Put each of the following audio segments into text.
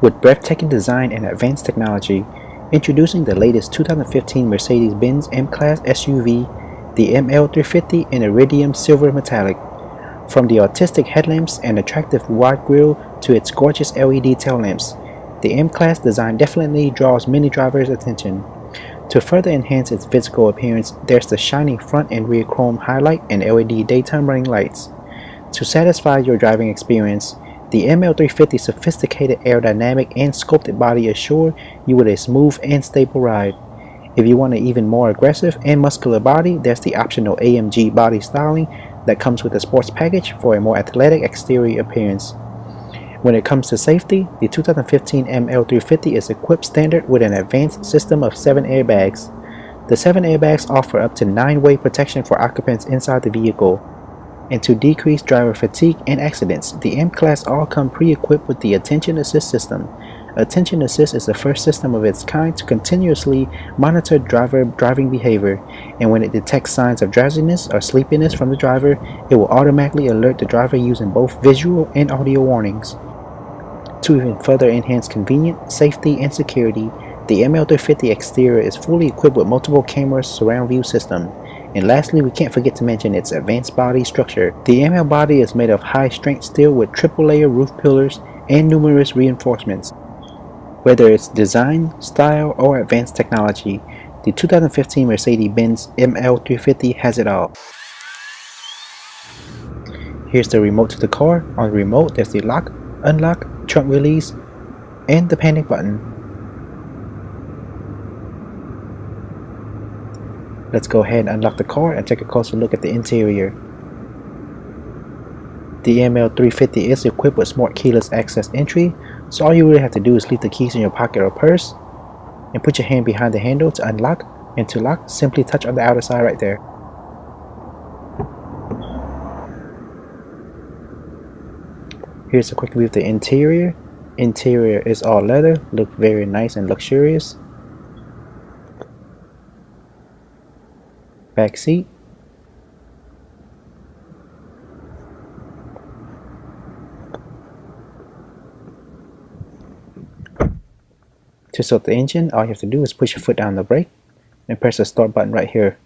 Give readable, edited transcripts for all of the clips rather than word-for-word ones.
With breathtaking design and advanced technology, introducing the latest 2015 Mercedes-Benz M-Class SUV, the ML350 in iridium silver metallic. From the artistic headlamps and attractive wide grille to its gorgeous LED tail lamps, the M-Class design definitely draws many drivers' attention. To further enhance its physical appearance, there's the shiny front and rear chrome highlight and LED daytime running lights. To satisfy your driving experience, the ML350's sophisticated aerodynamic and sculpted body assure you with a smooth and stable ride. If you want an even more aggressive and muscular body, there's the optional AMG body styling that comes with a sports package for a more athletic exterior appearance. When it comes to safety, the 2015 ML350 is equipped standard with an advanced system of 7 airbags. The 7 airbags offer up to 9-way protection for occupants inside the vehicle. And to decrease driver fatigue and accidents, the M-Class all come pre-equipped with the Attention Assist system. Attention Assist is the first system of its kind to continuously monitor driver driving behavior, and when it detects signs of drowsiness or sleepiness from the driver, it will automatically alert the driver using both visual and audio warnings. To even further enhance convenience, safety, and security, the ML350 exterior is fully equipped with multiple cameras surround view system. And lastly, we can't forget to mention its advanced body structure. The ML body is made of high-strength steel with triple-layer roof pillars and numerous reinforcements. Whether it's design, style, or advanced technology, the 2015 Mercedes-Benz ML350 has it all. Here's the remote to the car. On the remote, there's the lock, unlock, trunk release, and the panic button. Let's go ahead and unlock the car and take a closer look at the interior. The ML350 is equipped with smart keyless access entry, so all you really have to do is leave the keys in your pocket or purse and put your hand behind the handle to unlock, and to lock, simply touch on the outer side right there. Here's a quick view of the interior. Interior is all leather, look very nice and luxurious. Back seat. To start the engine, all you have to do is push your foot down the brake and press the start button right here.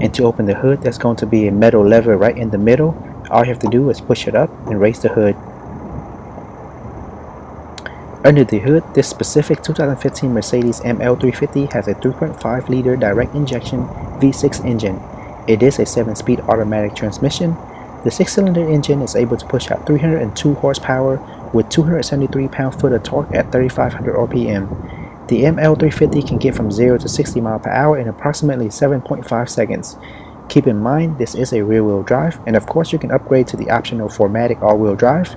And to open the hood, there's going to be a metal lever right in the middle. All you have to do is push it up and raise the hood. Under the hood, this specific 2015 Mercedes ML350 has a 3.5-liter direct injection V6 engine. It is a 7-speed automatic transmission. The 6-cylinder engine is able to push out 302 horsepower with 273 pound-foot of torque at 3,500 RPM. The ML350 can get from 0 to 60 miles per hour in approximately 7.5 seconds. Keep in mind, this is a rear-wheel drive, and of course you can upgrade to the optional 4MATIC all-wheel drive.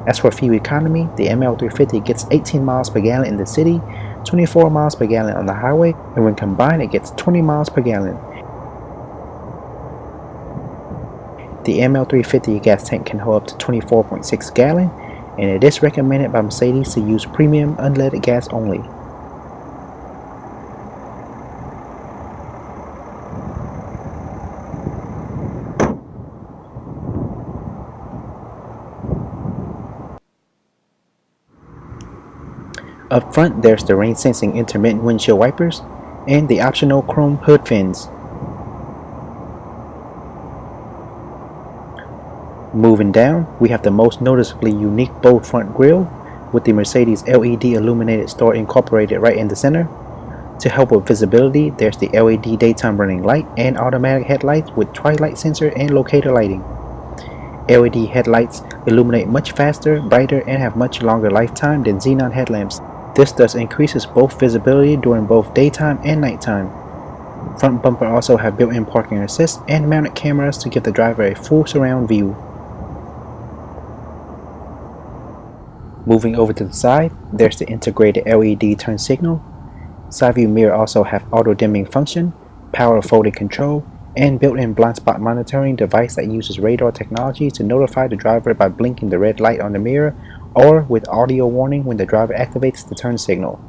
As for fuel economy, the ML350 gets 18 miles per gallon in the city, 24 miles per gallon on the highway, and when combined it gets 20 miles per gallon. The ML350 gas tank can hold up to 24.6 gallon, and it is recommended by Mercedes to use premium unleaded gas only. Up front, there's the rain-sensing intermittent windshield wipers and the optional chrome hood fins. Moving down, we have the most noticeably unique bold front grille with the Mercedes LED illuminated star incorporated right in the center. To help with visibility, there's the LED daytime running light and automatic headlights with twilight sensor and locator lighting. LED headlights illuminate much faster, brighter, and have much longer lifetime than xenon headlamps. This thus increases both visibility during both daytime and nighttime. Front bumper also have built-in parking assist and mounted cameras to give the driver a full surround view. Moving over to the side, there's the integrated LED turn signal. Side view mirror also have auto dimming function, power folding control, and built-in blind spot monitoring device that uses radar technology to notify the driver by blinking the red light on the mirror or with audio warning when the driver activates the turn signal.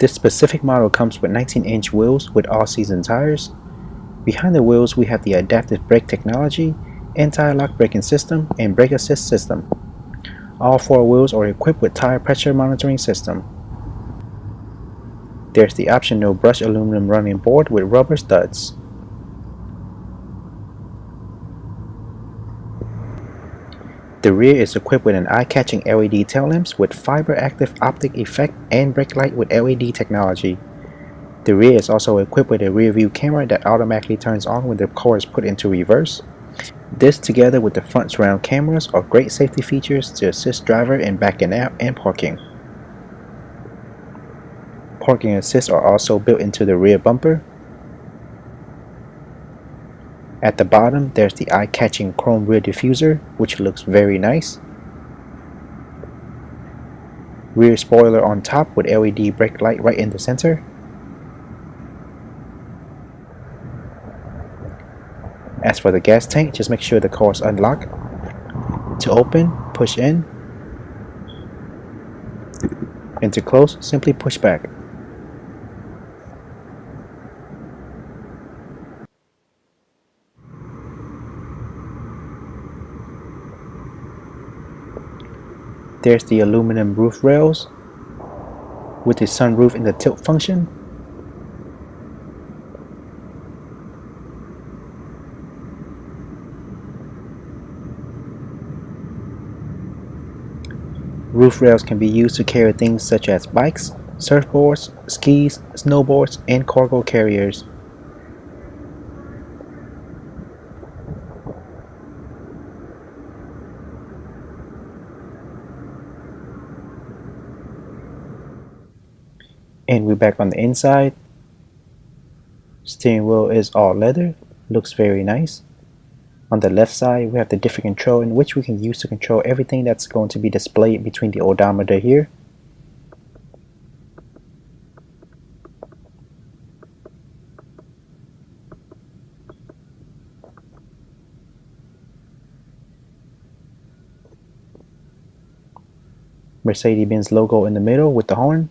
This specific model comes with 19-inch wheels with all-season tires. Behind the wheels we have the adaptive brake technology, anti-lock braking system, and brake assist system. All 4 wheels are equipped with tire pressure monitoring system. There's the optional brushed aluminum running board with rubber studs. The rear is equipped with an eye-catching LED tail lamps with fiber active optic effect and brake light with LED technology. The rear is also equipped with a rear view camera that automatically turns on when the car is put into reverse. This together with the front surround cameras are great safety features to assist driver in backing out and parking. Parking assists are also built into the rear bumper. At the bottom there's the eye-catching chrome rear diffuser, which looks very nice. Rear spoiler on top with LED brake light right in the center. As for the gas tank, just make sure the car is unlocked. To open, push in, and to close, simply push back. There's the aluminum roof rails with the sunroof in the tilt function. Roof rails can be used to carry things such as bikes, surfboards, skis, snowboards, and cargo carriers. And we're back on the inside. Steering wheel is all leather, looks very nice. On the left side we have the different control in which we can use to control everything that's going to be displayed between the odometer here. Mercedes-Benz logo in the middle with the horn.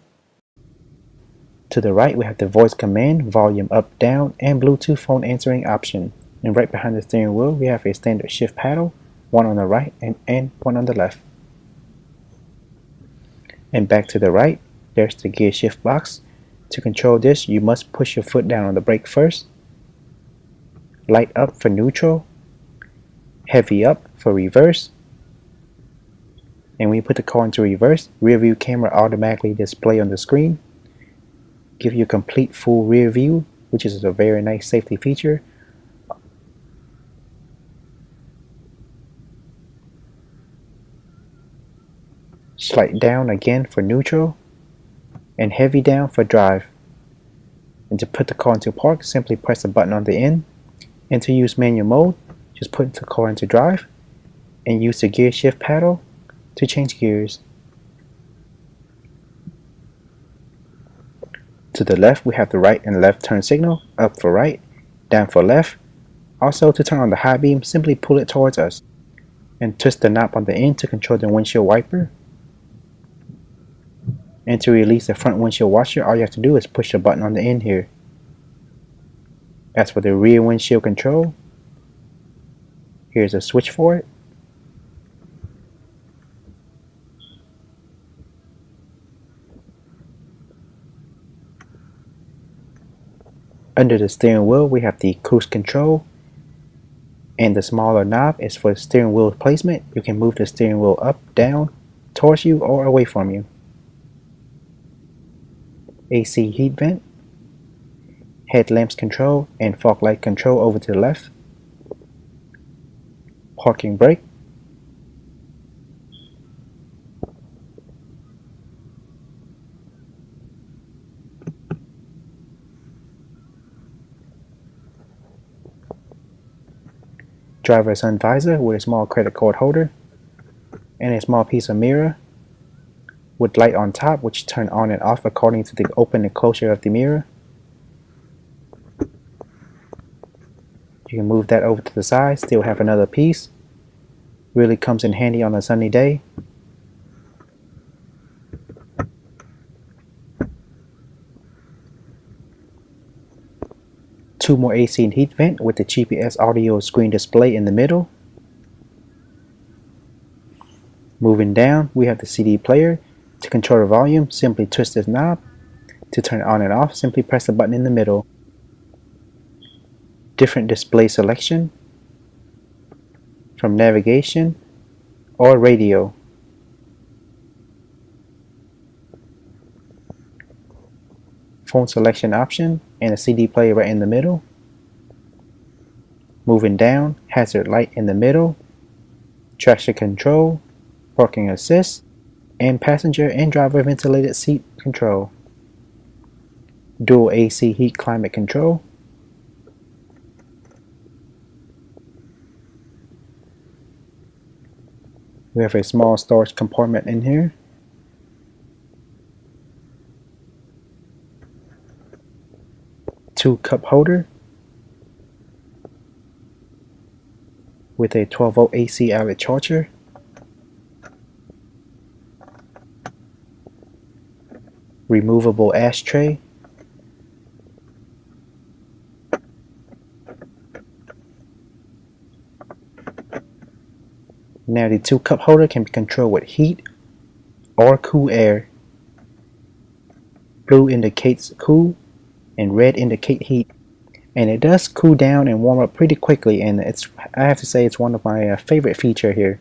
To the right we have the voice command, volume up, down, and Bluetooth phone answering option. And right behind the steering wheel we have a standard shift paddle, one on the right and one on the left. And back to the right, there's the gear shift box. To control this, you must push your foot down on the brake first. Light up for neutral, heavy up for reverse. And when you put the car into reverse, rear view camera automatically display on the screen. Give you a complete full rear view, which is a very nice safety feature. Slight down again for neutral, and heavy down for drive. And to put the car into park, simply press the button on the end. And to use manual mode, just put the car into drive and use the gear shift paddle to change gears. To the left we have the right and left turn signal, up for right, down for left. Also to turn on the high beam, simply pull it towards us and twist the knob on the end to control the windshield wiper. And to release the front windshield washer, all you have to do is push the button on the end here. As for the rear windshield control, here's a switch for it. Under the steering wheel we have the cruise control, and the smaller knob is for steering wheel placement. You can move the steering wheel up, down, towards you, or away from you. AC heat vent, headlamps control, and fog light control over to the left. Parking brake. Driver's sun visor with a small credit card holder. and a small piece of mirror with light on top, which turn on and off according to the open and closure of the mirror. You can move that over to the side, still have another piece. Really comes in handy on a sunny day. Two more AC and heat vent with the GPS audio screen display in the middle. Moving down, we have the CD player. To control the volume, simply twist this knob. To turn it on and off, simply press the button in the middle. Different display selection from navigation or radio. Phone selection option and a CD player right in the middle. Moving down, hazard light in the middle, traction control, parking assist, and passenger and driver ventilated seat control. Dual AC heat climate control. We have a small storage compartment in here. Two cup holder with a 12-volt AC outlet charger. Removable ashtray. Now the two cup holder can be controlled with heat or cool air. Blue indicates cool and red indicate heat. And it does cool down and warm up pretty quickly, and I have to say it's one of my favorite feature here.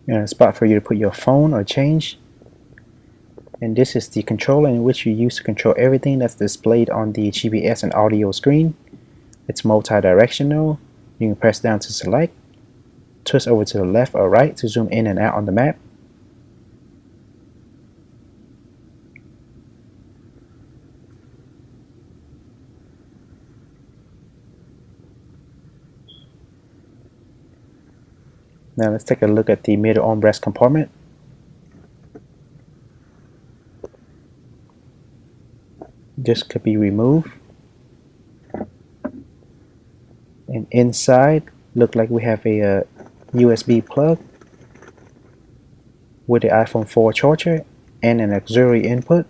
A spot for you to put your phone or change. And this is the controller in which you use to control everything that's displayed on the GPS and audio screen. It's multi-directional. You can press down to select, twist over to the left or right to zoom in and out on the map. Now let's take a look at the middle armrest compartment. This could be removed. And inside, look like we have a USB plug with the iPhone 4 charger and an auxiliary input.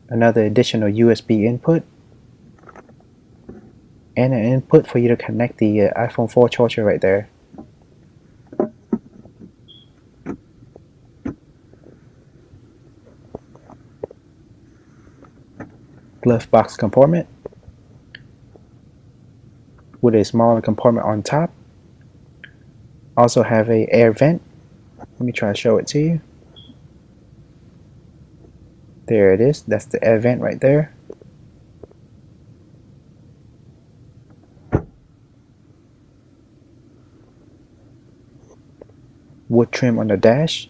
Another additional USB input. And an input for you to connect the iPhone 4 charger right there. Glove box compartment with a smaller compartment on top. Also have a air vent. Let me try to show it to you. There it is. That's the air vent right there. Wood trim on the dash.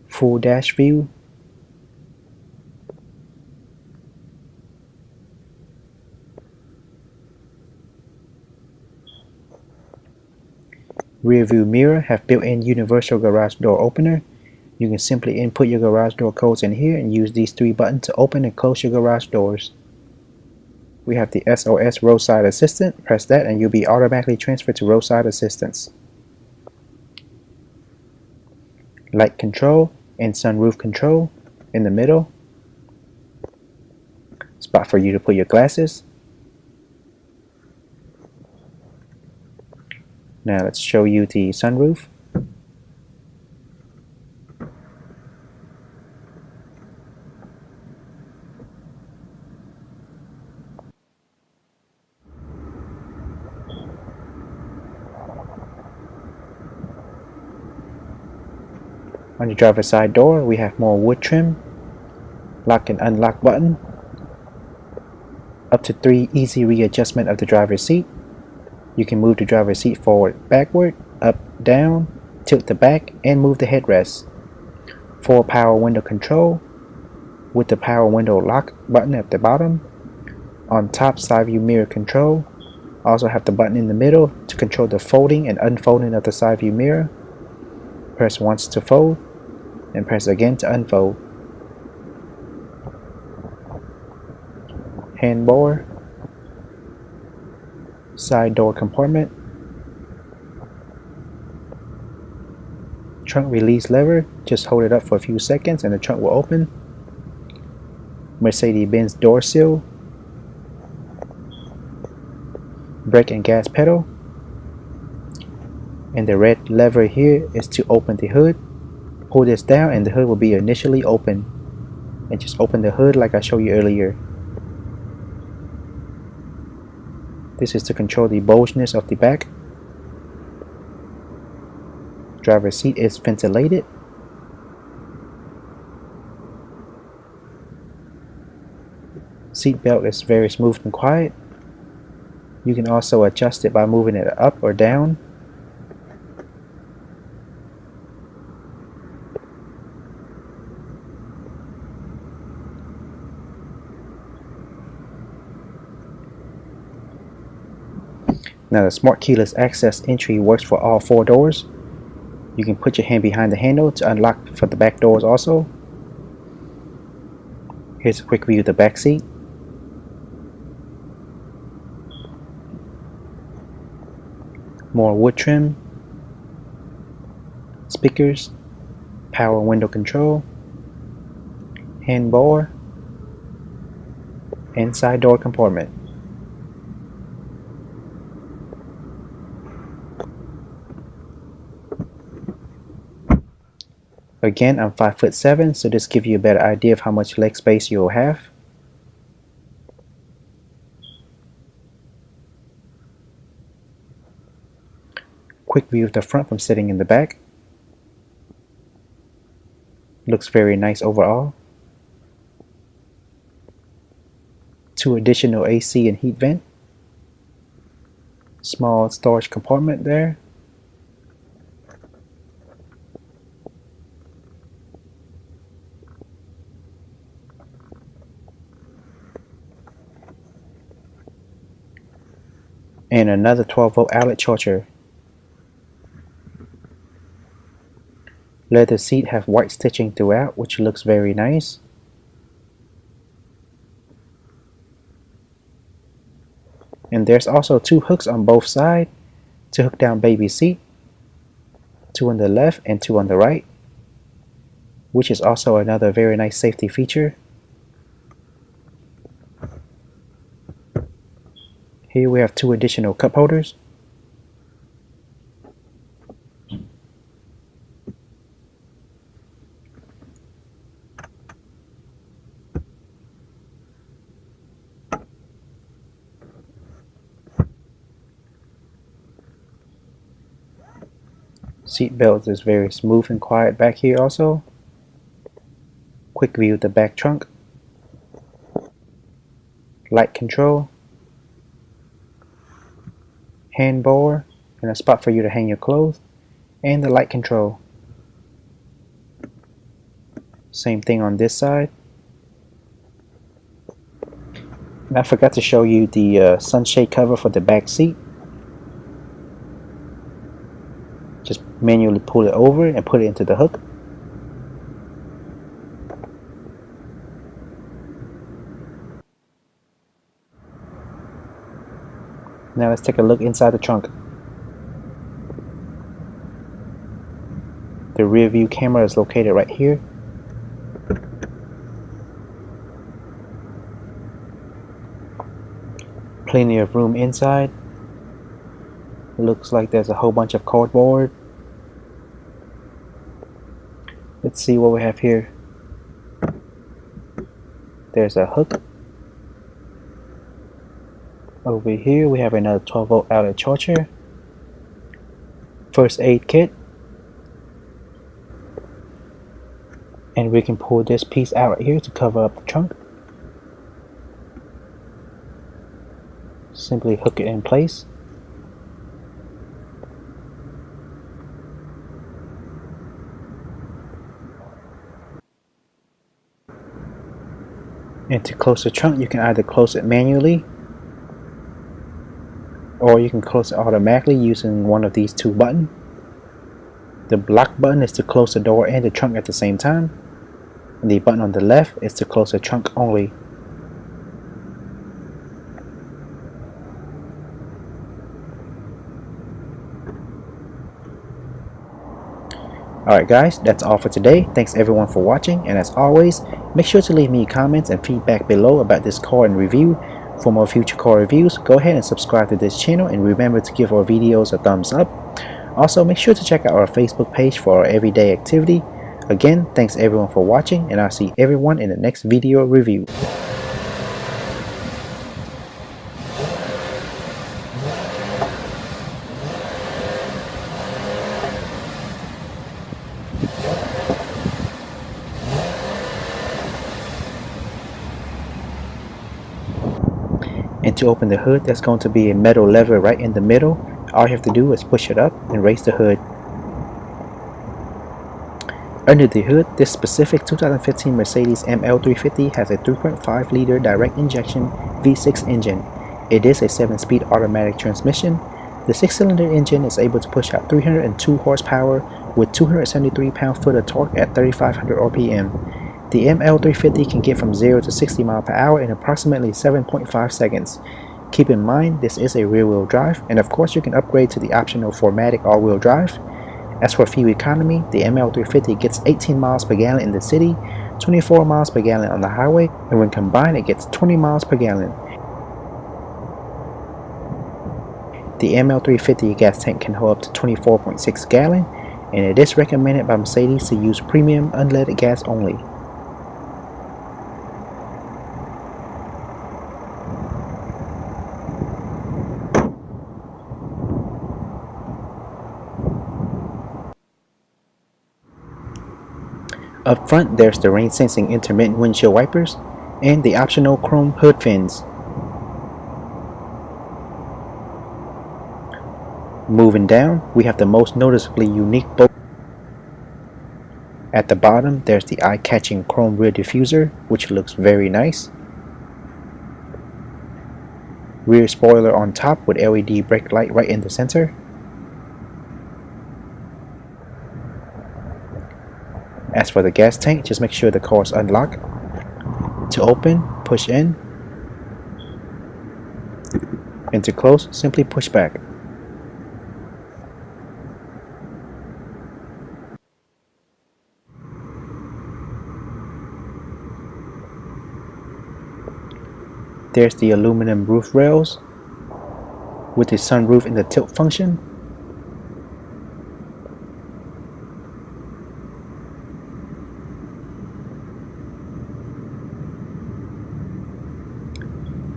Full dash view. Rear view mirror have built-in universal garage door opener. You can simply input your garage door codes in here and use these three buttons to open and close your garage doors. We have the SOS roadside assistant. Press that and you'll be automatically transferred to roadside assistance. Light control and sunroof control in the middle. Spot for you to put your glasses. Now let's show you the sunroof. On the driver's side door, we have more wood trim, lock and unlock button, up to 3 easy readjustment of the driver's seat. You can move the driver's seat forward, backward, up, down, tilt the back, and move the headrest. 4 power window control with the power window lock button at the bottom. On top, side view mirror control. Also have the button in the middle to control the folding and unfolding of the side view mirror. Press once to fold and press again to unfold. Handbar, side door compartment, trunk release lever. Just hold it up for a few seconds and the trunk will open. Mercedes-Benz door seal, brake and gas pedal, and the red lever here is to open the hood. Pull this down and the hood will be initially open, and just open the hood like I showed you earlier. This is to control the bulgeness of the back. Driver's seat is ventilated. Seat belt is very smooth and quiet. You can also adjust it by moving it up or down. Now the smart keyless access entry works for all 4 doors. You can put your hand behind the handle to unlock for the back doors also. Here's a quick view of the back seat. More wood trim, speakers, power window control, handbar, and side door compartment. Again, I'm 5'7", so this gives you a better idea of how much leg space you'll have. Quick view of the front from sitting in the back. Looks very nice overall. 2 additional AC and heat vent. Small storage compartment there. And another 12-volt outlet charger. Leather seat have white stitching throughout, which looks very nice. And there's also 2 hooks on both sides to hook down baby seat. 2 on the left and 2 on the right, which is also another very nice safety feature. Here we have 2 additional cup holders. Seat belt is very smooth and quiet back here also. Quick view of the back trunk. Light control. Handbar and a spot for you to hang your clothes, and the light control. Same thing on this side. And I forgot to show you the sunshade cover for the back seat. Just manually pull it over and put it into the hook. Now let's take a look inside the trunk. The rear view camera is located right here. Plenty of room inside. Looks like there's a whole bunch of cardboard. Let's see what we have here. There's a hook. Over here we have another 12-volt outlet charger. First aid kit. And we can pull this piece out right here to cover up the trunk. Simply hook it in place. And to close the trunk, you can either close it manually or you can close it automatically using one of these two buttons. The block button is to close the door and the trunk at the same time. And the button on the left is to close the trunk only. Alright guys, that's all for today. Thanks everyone for watching, and as always, make sure to leave me comments and feedback below about this car and review. For more future car reviews, go ahead and subscribe to this channel, and remember to give our videos a thumbs up. Also, make sure to check out our Facebook page for our everyday activity. Again, thanks everyone for watching, and I'll see everyone in the next video review. And to open the hood, there's going to be a metal lever right in the middle. All you have to do is push it up and raise the hood. Under the hood, this specific 2015 Mercedes ML350 has a 3.5 liter direct injection V6 engine. It is a 7-speed automatic transmission. The 6-cylinder engine is able to push out 302 horsepower with 273 pound-foot of torque at 3,500 RPM. The ML350 can get from 0 to 60 miles per hour in approximately 7.5 seconds. Keep in mind, this is a rear-wheel drive, and of course you can upgrade to the optional 4MATIC all-wheel drive. As for fuel economy, the ML350 gets 18 miles per gallon in the city, 24 miles per gallon on the highway, and when combined it gets 20 miles per gallon. The ML350 gas tank can hold up to 24.6 gallon, and it is recommended by Mercedes to use premium unleaded gas only. Up front, there's the rain sensing intermittent windshield wipers and the optional chrome hood fins. Moving down, we have the most noticeably unique bolt. At the bottom, there's the eye-catching chrome rear diffuser, which looks very nice. Rear spoiler on top with LED brake light right in the center. As for the gas tank, just make sure the car is unlocked. To open, push in. And to close, simply push back. There's the aluminum roof rails with the sunroof in the tilt function.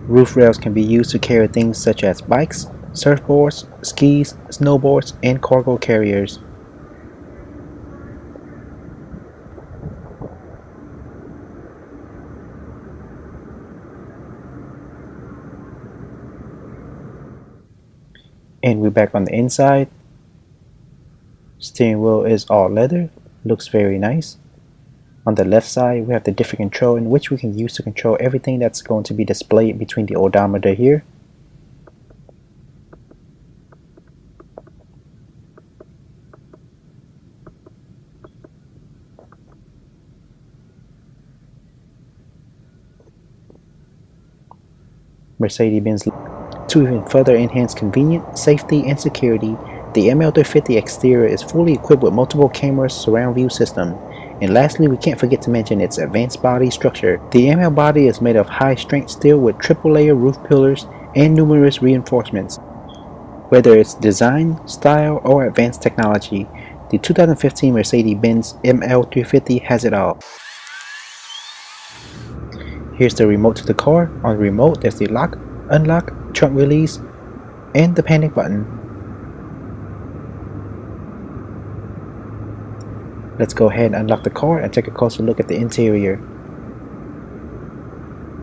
Roof rails can be used to carry things such as bikes, surfboards, skis, snowboards, and cargo carriers. And we're back on the inside. Steering wheel is all leather, looks very nice. On the left side, we have the different control in which we can use to control everything that's going to be displayed between the odometer here. Mercedes-Benz. To even further enhance convenience, safety, and security, the ML350 exterior is fully equipped with multiple cameras surround view system. And lastly, we can't forget to mention its advanced body structure. The ML body is made of high-strength steel with triple-layer roof pillars and numerous reinforcements. Whether it's design, style, or advanced technology, the 2015 Mercedes-Benz ML350 has it all. Here's the remote to the car. On the remote, there's the lock, unlock, trunk release, and the panic button. Let's go ahead and unlock the car and take a closer look at the interior.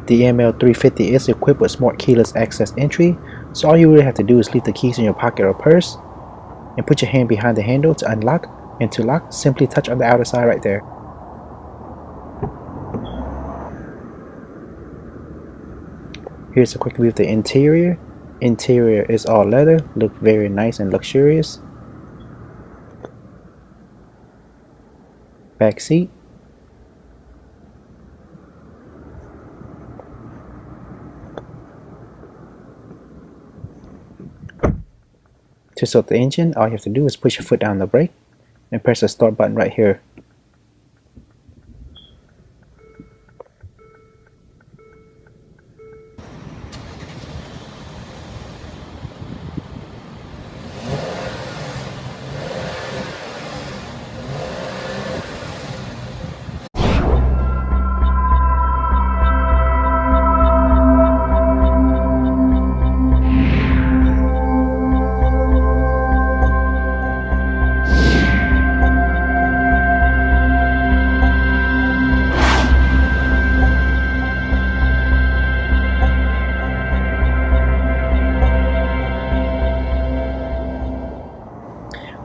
The ML350 is equipped with smart keyless access entry, so all you really have to do is leave the keys in your pocket or purse and put your hand behind the handle to unlock, and to lock, simply touch on the outer side right there. Here's a quick view of the interior. Interior is all leather, look very nice and luxurious. Back seat. To start the engine, all you have to do is push your foot down the brake and press the start button right here.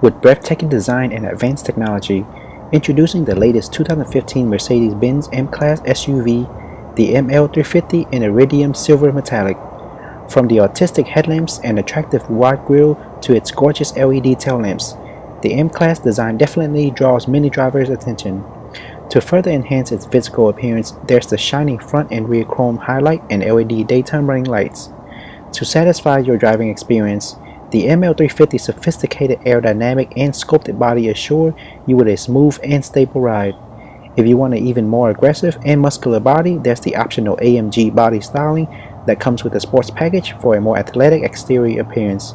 With breathtaking design and advanced technology, introducing the latest 2015 Mercedes-Benz M-Class SUV, the ML350 in iridium silver metallic. From the artistic headlamps and attractive wide grille to its gorgeous LED tail lamps, the M-Class design definitely draws many drivers' attention. To further enhance its physical appearance, there's the shining front and rear chrome highlight and LED daytime running lights. To satisfy your driving experience, the ML350's sophisticated aerodynamic and sculpted body assure you with a smooth and stable ride. If you want an even more aggressive and muscular body, there's the optional AMG body styling that comes with a sports package for a more athletic exterior appearance.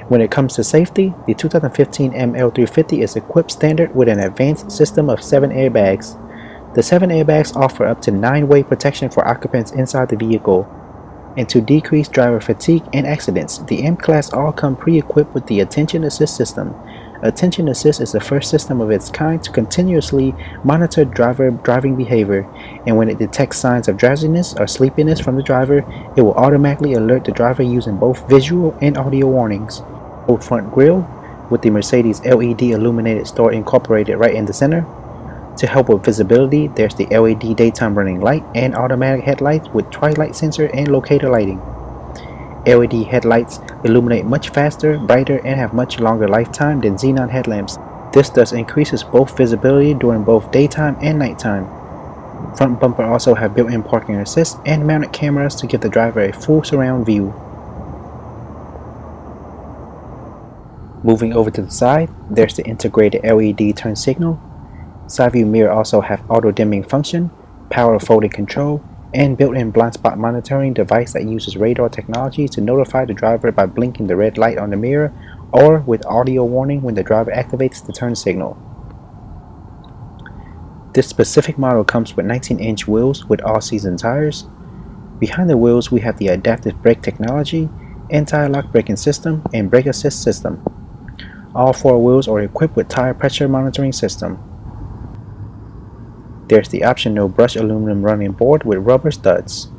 When it comes to safety, the 2015 ML350 is equipped standard with an advanced system of 7 airbags. The 7 airbags offer up to 9-way protection for occupants inside the vehicle. And to decrease driver fatigue and accidents, the M-Class all come pre-equipped with the Attention Assist system. Attention Assist is the first system of its kind to continuously monitor driver driving behavior, and when it detects signs of drowsiness or sleepiness from the driver, it will automatically alert the driver using both visual and audio warnings. Full front grille with the Mercedes LED illuminated store incorporated right in the center. To help with visibility, there's the LED daytime running light and automatic headlights with twilight sensor and locator lighting. LED headlights illuminate much faster, brighter, and have much longer lifetime than xenon headlamps. This thus increases both visibility during both daytime and nighttime. Front bumper also have built-in parking assist and mounted cameras to give the driver a full surround view. Moving over to the side, there's the integrated LED turn signal. Side view mirror also have auto dimming function, power folding control, and built-in blind spot monitoring device that uses radar technology to notify the driver by blinking the red light on the mirror or with audio warning when the driver activates the turn signal. This specific model comes with 19-inch wheels with all-season tires. Behind the wheels we have the adaptive brake technology, anti-lock braking system, and brake assist system. All 4 wheels are equipped with tire pressure monitoring system. There's the optional brushed aluminum running board with rubber studs.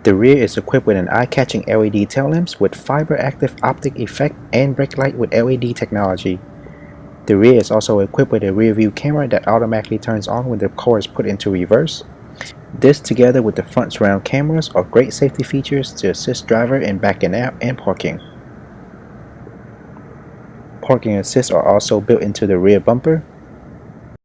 The rear is equipped with an eye-catching LED tail lamps with fiber active optic effect and brake light with LED technology. The rear is also equipped with a rear view camera that automatically turns on when the car is put into reverse. This together with the front surround cameras are great safety features to assist driver in backing out and parking. Parking assists are also built into the rear bumper.